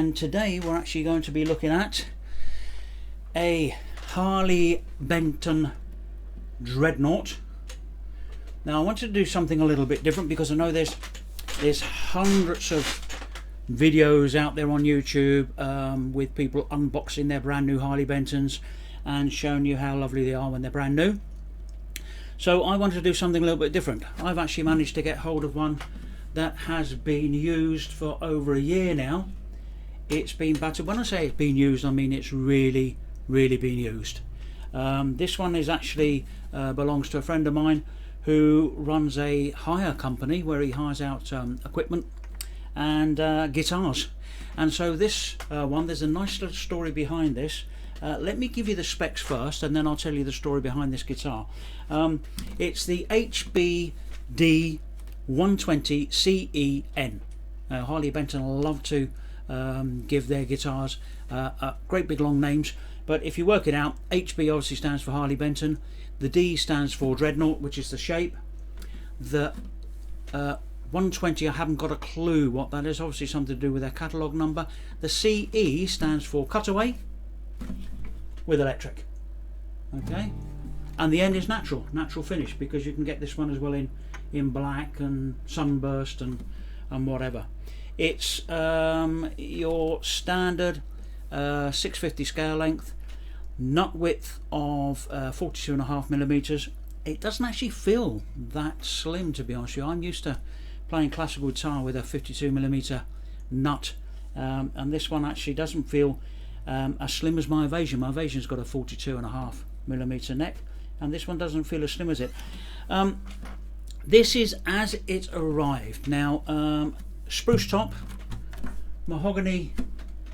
And today we're actually going to be looking at a Harley Benton Dreadnought. Now I wanted to do something a little bit different because I know there's hundreds of videos out there on YouTube with people unboxing their brand new Harley Bentons and showing you how lovely they are when they're brand new. So I wanted to do something a little bit different. I've actually managed to get hold of one that has been used for over a year now. It's been battered. When I say it's been used, I mean it's really been used. This one is actually belongs to a friend of mine who runs a hire company where he hires out equipment and guitars. And so this one, there's a nice little story behind this. Let me give you the specs first and then I'll tell you the story behind this guitar. It's the HBD-120CE. Harley Benton love to give their guitars great big long names, but if you work it out, HB obviously stands for Harley Benton, the D stands for Dreadnought, which is the shape. The 120, I haven't got a clue what that is, obviously something to do with their catalogue number. The CE stands for cutaway with electric, okay, and the end is natural finish, because you can get this one as well in black and sunburst and whatever. It's your standard 650 scale length, nut width of 42.5mm. It doesn't actually feel that slim, to be honest with you. I'm used to playing classical guitar with a 52mm nut, and this one actually doesn't feel as slim as my Evasion. My Evasion's got a 42.5mm neck, and this one doesn't feel as slim as it. This is as it arrived. Now, spruce top, mahogany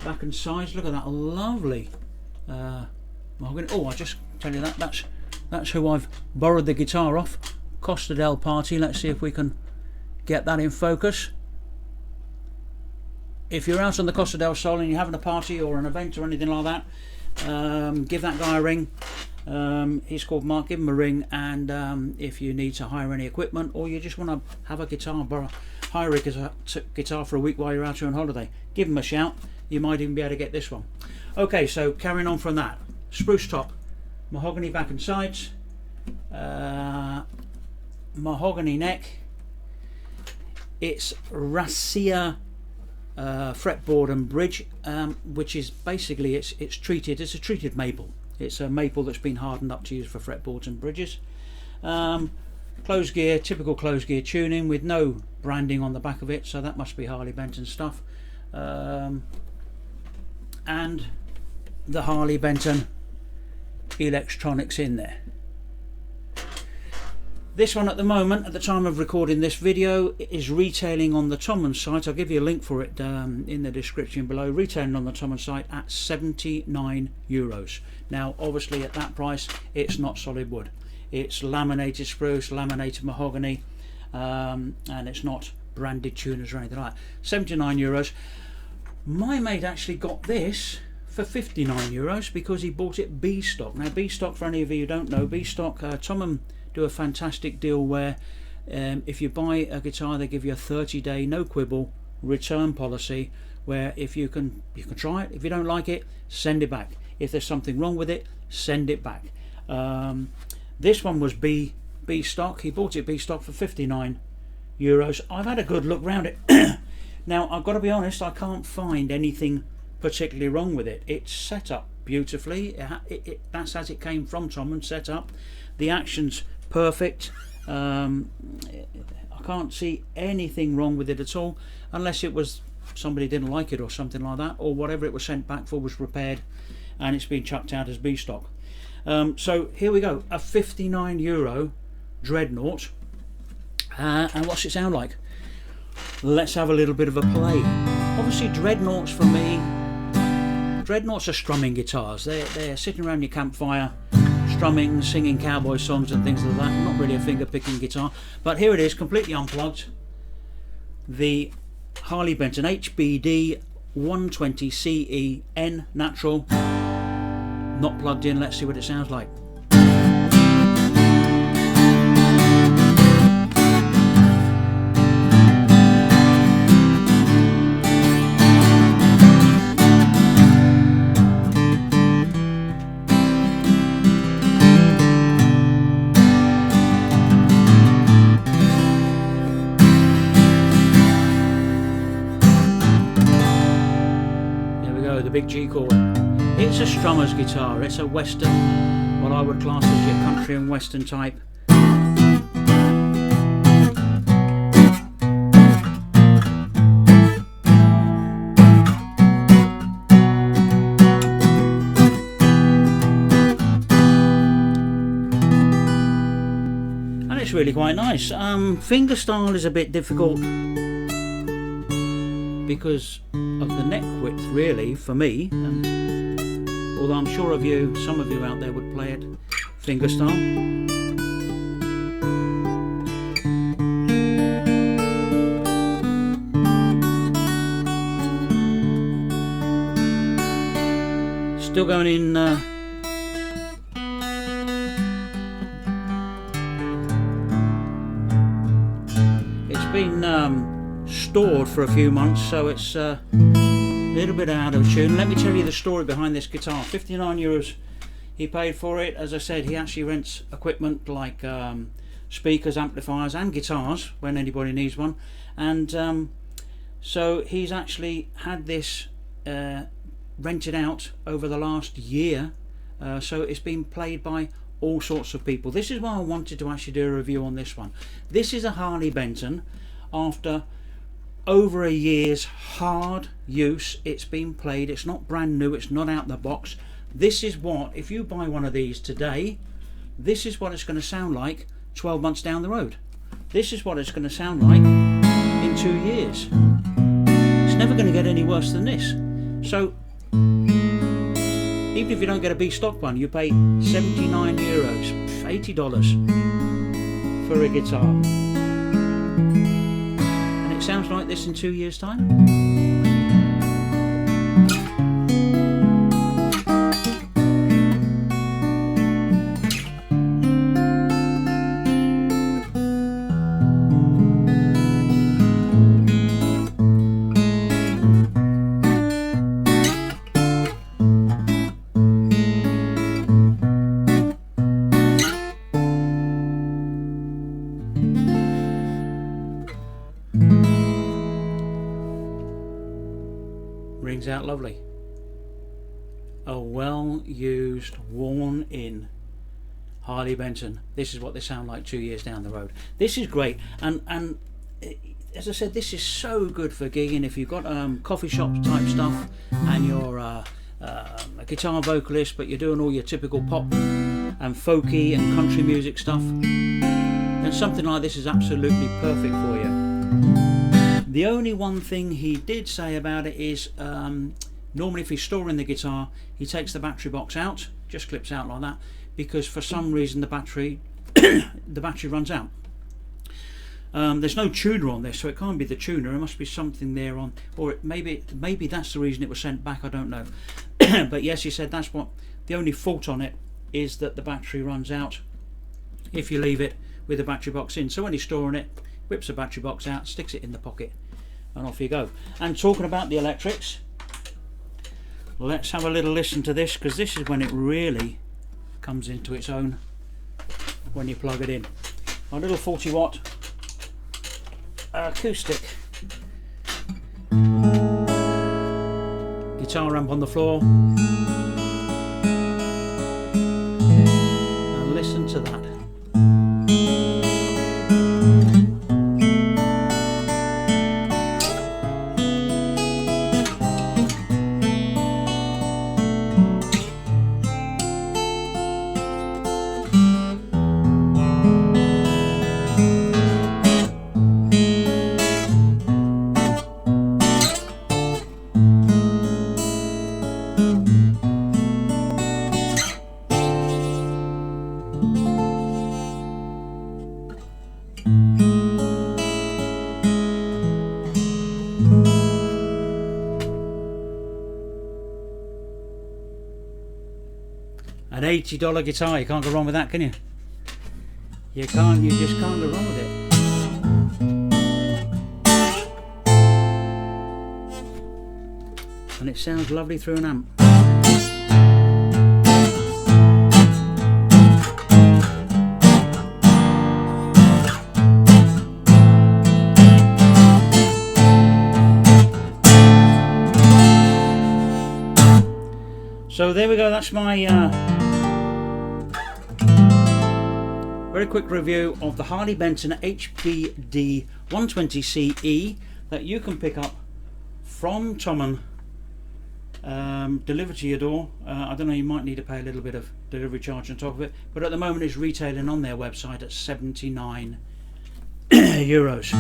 back and sides. Look at that lovely mahogany. Oh, I just tell you that's who I've borrowed the guitar off. Costa del Party. Let's see if we can get that in focus. If you're out on the Costa del Sol and you're having a party or an event or anything like that, give that guy a ring. He's called Mark. Give him a ring, and if you need to hire any equipment or you just want to have a guitar, hire a guitar for a week while you're out here on holiday, give him a shout. You might even be able to get this one. Okay, so carrying on from that, spruce top, mahogany back and sides, mahogany neck. It's razzia fretboard and bridge, which is basically it's treated. It's a treated maple. It's a maple that's been hardened up to use for fretboards and bridges. Closed gear, typical closed gear tuning with no branding on the back of it, so that must be Harley Benton stuff. And the Harley Benton electronics in there. This one at the moment, at the time of recording this video, is retailing on the Thomann site. I'll give you a link for it in the description below. Retailing on the Thomann site at €79. Now obviously at that price it's not solid wood. It's laminated spruce, laminated mahogany, and it's not branded tuners or anything like that. €79. My mate actually got this for €59 because he bought it B stock. Now B stock, for any of you who don't know, B stock, Thomann do a fantastic deal where if you buy a guitar they give you a 30-day no quibble return policy, where if you can try it, if you don't like it, send it back. If there's something wrong with it, send it back. This one was B stock. He bought it B stock for €59. I've had a good look round it. Now I've got to be honest, I can't find anything particularly wrong with it. It's set up beautifully. That's as it came from Thomann, set up. The action's perfect. I can't see anything wrong with it at all, unless it was somebody didn't like it or something like that, or whatever it was sent back for was repaired and it's been chucked out as B stock. So here we go, a €59 Dreadnought. And what's it sound like? Let's have a little bit of a play. Obviously Dreadnoughts, for me, Dreadnoughts are strumming guitars. They're sitting around your campfire strumming, singing cowboy songs and things like that. Not really a finger picking guitar, but here it is, completely unplugged. The Harley Benton HBD-120CE N natural, not plugged in. Let's see what it sounds like. go, the big G chord. It's a strummer's guitar. It's a western, what I would class as your country and western type. And it's really quite nice. Fingerstyle is a bit difficult because of the neck width, really, for me. Although I'm sure some of you out there would play it fingerstyle. Still going in it's been stored for a few months, so it's a little bit out of tune. Let me tell you the story behind this guitar. 59 euros he paid for it. As I said, he actually rents equipment like speakers, amplifiers and guitars when anybody needs one, and so he's actually had this rented out over the last year, so it's been played by all sorts of people. This is why I wanted to actually do a review on this one. This is a Harley Benton. After over a year's hard use, it's been played. It's not brand new, it's not out the box. This is what, if you buy one of these today, this is what it's going to sound like 12 months down the road. This is what it's going to sound like in 2 years. It's never going to get any worse than this. So even if you don't get a B stock one, you pay 79 euros, $80 for a guitar. It sounds like this in 2 years' time. Rings out lovely. A well-used, worn-in Harley Benton. This is what they sound like 2 years down the road. This is great, and as I said, this is so good for gigging. If you've got coffee shop type stuff and you're a guitar vocalist, but you're doing all your typical pop and folky and country music stuff, then something like this is absolutely perfect for you. The only one thing he did say about it is normally if he's storing the guitar, he takes the battery box out, just clips out like that, because for some reason the battery runs out. There's no tuner on this, so it can't be the tuner. There must be something there on, or maybe that's the reason it was sent back. I don't know. But yes, he said that's what the only fault on it is, that the battery runs out if you leave it with the battery box in. So when he's storing it, whips the battery box out, sticks it in the pocket, and off you go. And talking about the electrics, let's have a little listen to this, because this is when it really comes into its own, when you plug it in. A little 40 watt acoustic guitar amp on the floor, and listen to that. An $80 guitar, you can't go wrong with that, can you? You just can't go wrong with it. And it sounds lovely through an amp. So there we go, that's my very quick review of the Harley Benton HBD-120CE that you can pick up from Thomann, delivered to your door. I don't know, you might need to pay a little bit of delivery charge on top of it, but at the moment it's retailing on their website at 79 euros.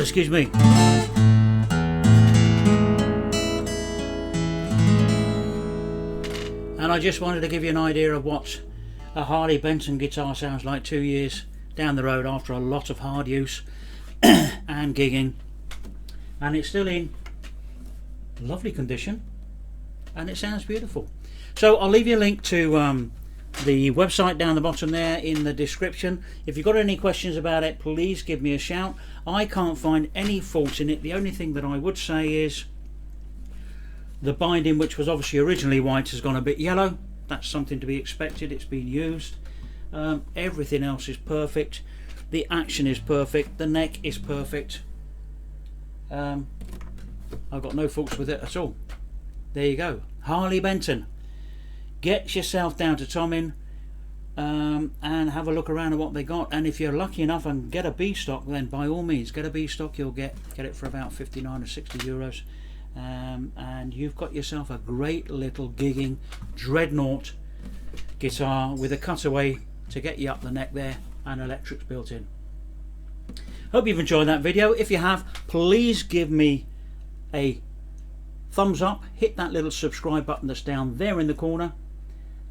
Excuse me. And I just wanted to give you an idea of what a Harley Benton guitar sounds like 2 years down the road after a lot of hard use and gigging, and it's still in lovely condition and it sounds beautiful. So I'll leave you a link to the website down the bottom there in the description. If you've got any questions about it, please give me a shout. I can't find any fault in it. The only thing that I would say is the binding, which was obviously originally white, has gone a bit yellow. That's something to be expected, it's been used. Everything else is perfect. The action is perfect, the neck is perfect. I've got no faults with it at all. There you go, Harley Benton. Get yourself down to Thomann and have a look around at what they got, and if you're lucky enough and get a B stock, then by all means get a B stock. You'll get it for about 59 or 60 euros, and you've got yourself a great little gigging dreadnought guitar with a cutaway to get you up the neck there and electrics built in. Hope you've enjoyed that video. If you have, please give me a thumbs up, hit that little subscribe button that's down there in the corner,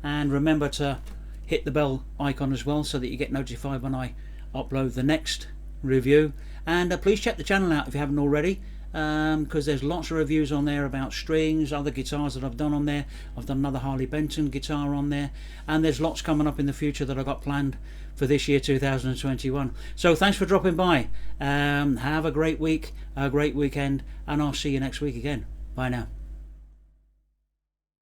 and remember to hit the bell icon as well so that you get notified when I upload the next review. And please check the channel out if you haven't already, because there's lots of reviews on there about strings, other guitars that I've done on there. I've done another Harley Benton guitar on there, and there's lots coming up in the future that I've got planned for this year 2021. So thanks for dropping by. Have a great week, a great weekend, and I'll see you next week again. Bye now.